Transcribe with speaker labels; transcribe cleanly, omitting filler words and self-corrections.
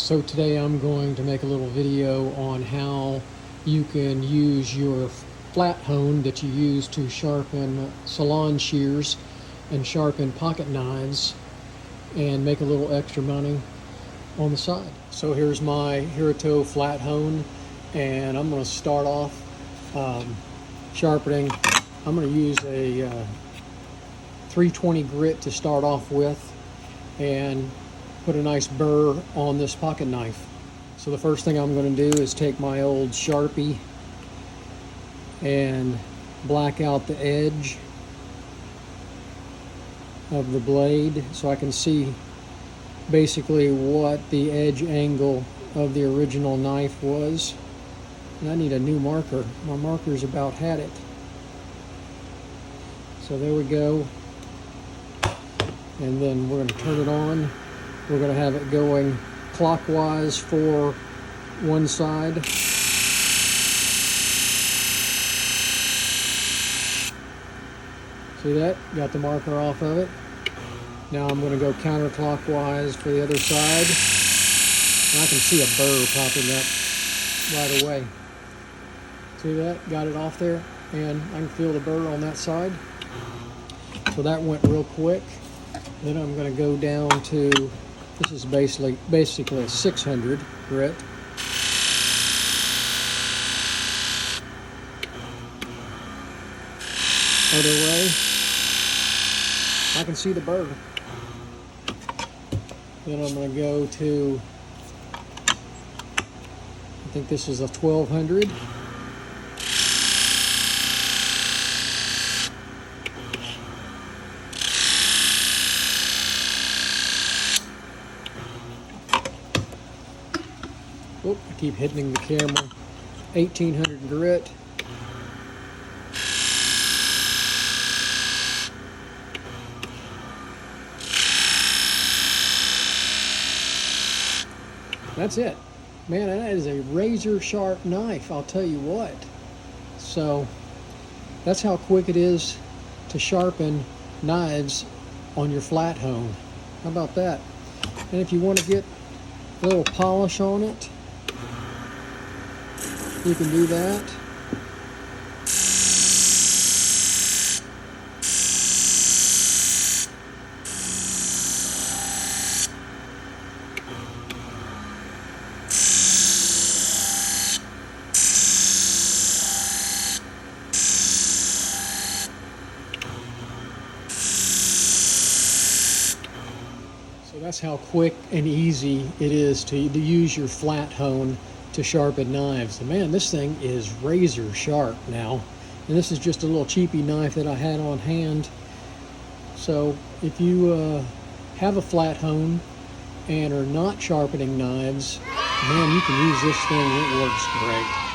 Speaker 1: So today I'm going to make a little video on how you can use your flat hone that you use to sharpen salon shears and sharpen pocket knives and make a little extra money on the side. So here's my Hira-To flat hone, and I'm going to start off sharpening. I'm going to use a 320 grit to start off with and put a nice burr on this pocket knife. So the first thing I'm going to do is take my old Sharpie and black out the edge of the blade so I can see basically what the edge angle of the original knife was. And I need a new marker. My marker's about had it. So there we go. And then we're going to turn it on. We're going to have it going clockwise for one side. See that? Got the marker off of it. Now I'm going to go counterclockwise for the other side. And I can see a burr popping up right away. See that? Got it off there. And I can feel the burr on that side. So that went real quick. Then I'm going to go down to, this is basically a 600 grit. Other way. I can see the burr. Then I'm going to go to, I think this is a 1200. Oop, I keep hitting the camera. 1800 grit. That's it. Man, that is a razor sharp knife, I'll tell you what. So that's how quick it is to sharpen knives on your flat hone. How about that? And if you want to get a little polish on it, you can do that. So that's how quick and easy it is to use your flat hone to sharpen knives. And man, this thing is razor sharp now. And this is just a little cheapy knife that I had on hand. So if you have a flat hone and are not sharpening knives, man, you can use this thing. It works great.